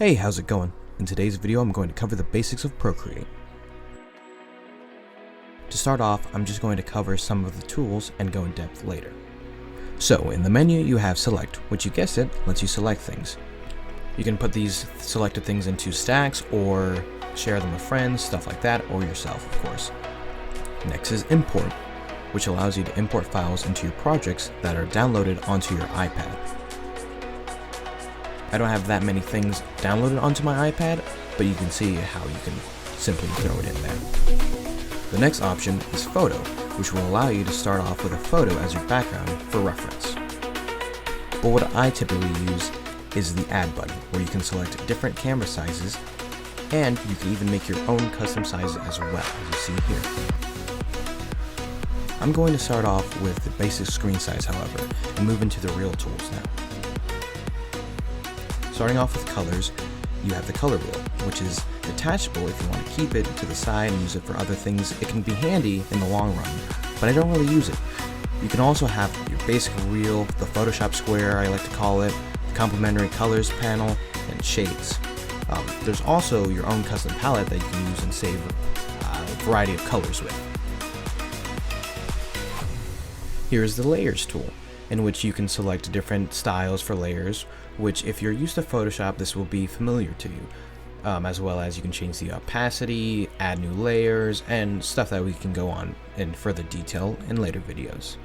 Hey, how's it going? In today's video, I'm going to cover the basics of Procreate. To start off, I'm just going to cover some of the tools and go in depth later. So, in the menu, you have Select, which you guessed it, lets you select things. You can put these selected things into stacks or share them with friends, stuff like that, or yourself, of course. Next is Import, which allows you to import files into your projects that are downloaded onto your iPad. I don't have that many things downloaded onto my iPad, but you can see how you can simply throw it in there. The next option is Photo, which will allow you to start off with a photo as your background for reference. But what I typically use is the Add button, where you can select different camera sizes, and you can even make your own custom sizes as well, as you see here. I'm going to start off with the basic screen size, however, and move into the real tools now. Starting off with colors, you have the color wheel, which is detachable if you want to keep it to the side and use it for other things. It can be handy in the long run, but I don't really use it. You can also have your basic wheel, the Photoshop square I like to call it, the complementary colors panel, and shades. There's also your own custom palette that you can use and save a variety of colors with. Here's the Layers tool, in which you can select different styles for layers, which if you're used to Photoshop, this will be familiar to you, as well as you can change the opacity, add new layers, and stuff that we can go on in further detail in later videos.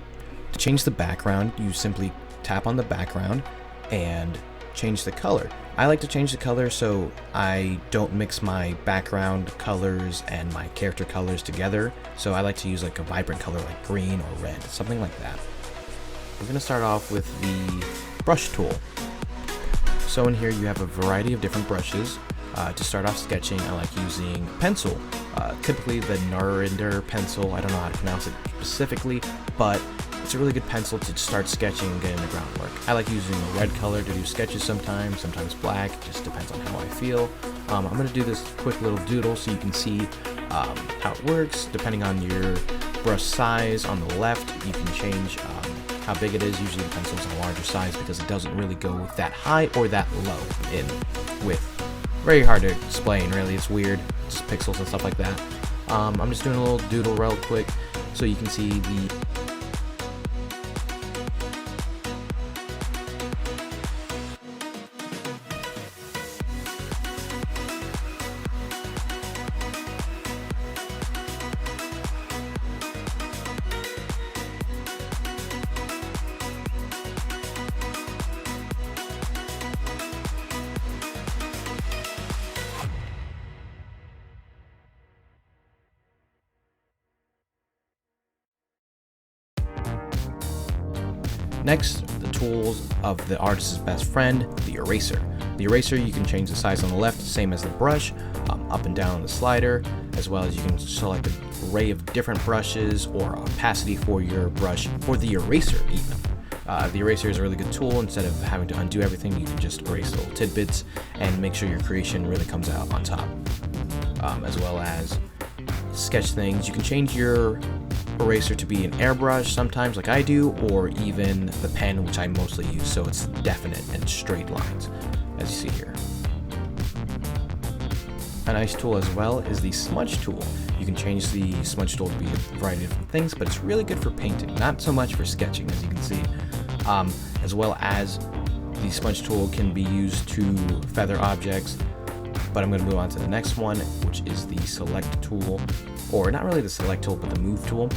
To change the background, you simply tap on the background and change the color. I like to change the color so I don't mix my background colors and my character colors together, so I like to use like a vibrant color like green or red, something like that. We're going to start off with the brush tool. So in here you have a variety of different brushes. To start off sketching, I like using pencil, typically the Nurinder pencil. I don't know how to pronounce it specifically, but it's a really good pencil to start sketching and getting the groundwork. I like using the red color to do sketches sometimes black, it just depends on how I feel. I'm going to do this quick little doodle so you can see how it works. Depending on your brush size on the left, you can change how big it is. Usually the pencil's a larger size because it doesn't really go that high or that low in width. Very hard to explain, really. It's weird, just pixels and stuff like that. I'm just doing a little doodle real quick so you can see the Next, the tools of the artist's best friend, the eraser. The eraser, you can change the size on the left, same as the brush, up and down on the slider, as well as you can select an array of different brushes or opacity for your brush, for the eraser even. The eraser is a really good tool. Instead of having to undo everything, you can just erase little tidbits and make sure your creation really comes out on top. As well as sketch things, you can change your eraser to be an airbrush sometimes like I do, or even the pen, which I mostly use, so it's definite and straight lines as you see here. A nice tool as well is the smudge tool. You can change the smudge tool to be a variety of different things, but it's really good for painting, not so much for sketching, as you can see. As well as the smudge tool can be used to feather objects, but I'm going to move on to the next one, which is the select tool, or not really the select tool, but the move tool.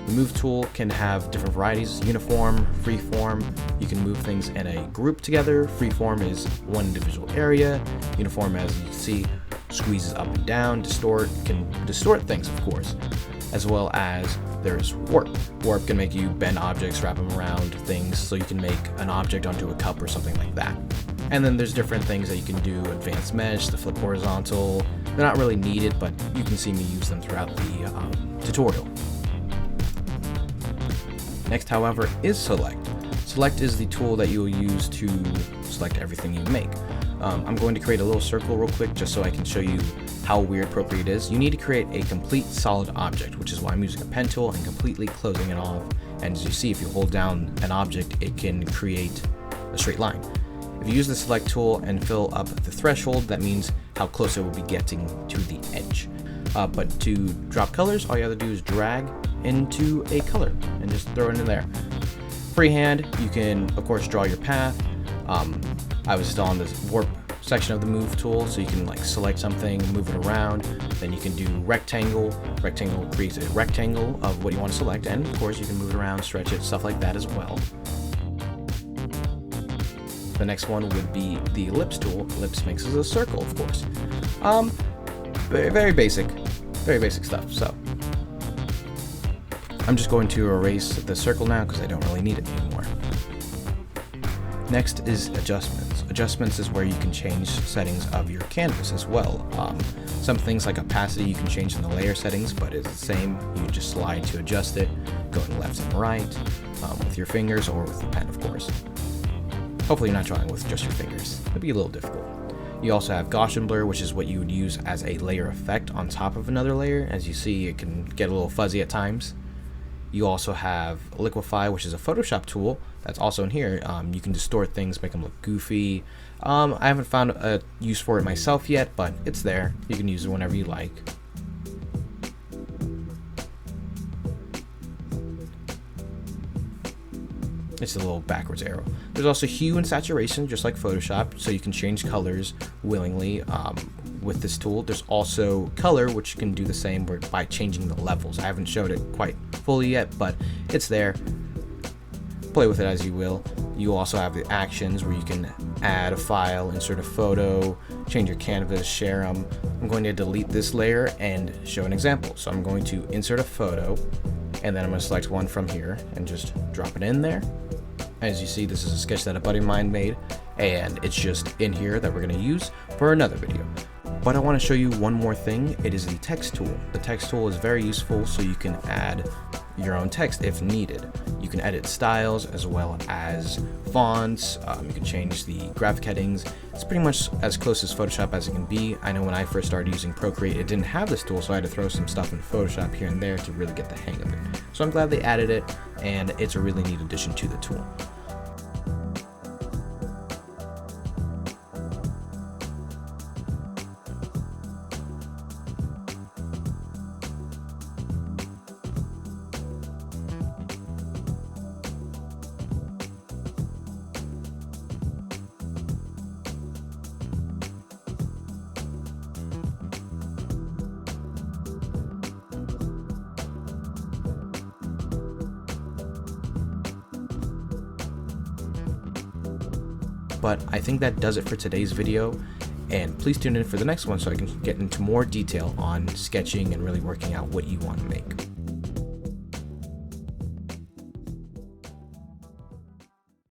The move tool can have different varieties: uniform, freeform. You can move things in a group together. Freeform is one individual area. Uniform, as you can see, squeezes up and down. Distort can distort things, of course. As well as there's warp. Warp can make you bend objects, wrap them around things, so you can make an object onto a cup or something like that. And then there's different things that you can do: advanced mesh, the flip horizontal. They're not really needed, but you can see me use them throughout the tutorial. Next, however, is select. Select is the tool that you will use to select everything you make. I'm going to create a little circle real quick just so I can show you how weird Procreate is. You need to create a complete solid object, which is why I'm using a pen tool and completely closing it off. And as you see, if you hold down an object, it can create a straight line. If you use the select tool and fill up the threshold, that means how close it will be getting to the edge. But to drop colors, all you have to do is drag into a color and just throw it in there. Freehand, you can of course draw your path. I was still on this warp section of the move tool, so you can like select something, move it around. Then you can do rectangle. Rectangle creates a rectangle of what you want to select, and of course you can move it around, stretch it, stuff like that as well. The next one would be the ellipse tool. Ellipse makes us a circle, of course. Very basic stuff. So I'm just going to erase the circle now because I don't really need it anymore. Next is adjustments. Adjustments is where you can change settings of your canvas as well. Some things like opacity you can change in the layer settings, but it's the same. You just slide to adjust it, going left and right with your fingers or with the pen, of course. Hopefully you're not drawing with just your fingers. It'd be a little difficult. You also have Gaussian blur, which is what you would use as a layer effect on top of another layer. As you see, it can get a little fuzzy at times. You also have liquify, which is a Photoshop tool that's also in here. You can distort things, make them look goofy. I haven't found a use for it myself yet, but it's there. You can use it whenever you like. It's a little backwards arrow. There's also hue and saturation, just like Photoshop, so you can change colors willingly with this tool. There's also color, which you can do the same by changing the levels. I haven't showed it quite fully yet, but it's there. Play with it as you will. You also have the actions where you can add a file, insert a photo, change your canvas, share them. I'm going to delete this layer and show an example. So I'm going to insert a photo, and then I'm going to select one from here and just drop it in there. As you see, this is a sketch that a buddy of mine made, and it's just in here that we're going to use for another video. But I want to show you one more thing. It is the text tool. The text tool is very useful, so you can add your own text if needed. You can edit styles as well as fonts. You can change the graphic headings. It's pretty much as close as Photoshop as it can be. I know when I first started using Procreate, it didn't have this tool, so I had to throw some stuff in Photoshop here and there to really get the hang of it. So I'm glad they added it, and it's a really neat addition to the tool. But I think that does it for today's video, and please tune in for the next one so I can get into more detail on sketching and really working out what you want to make.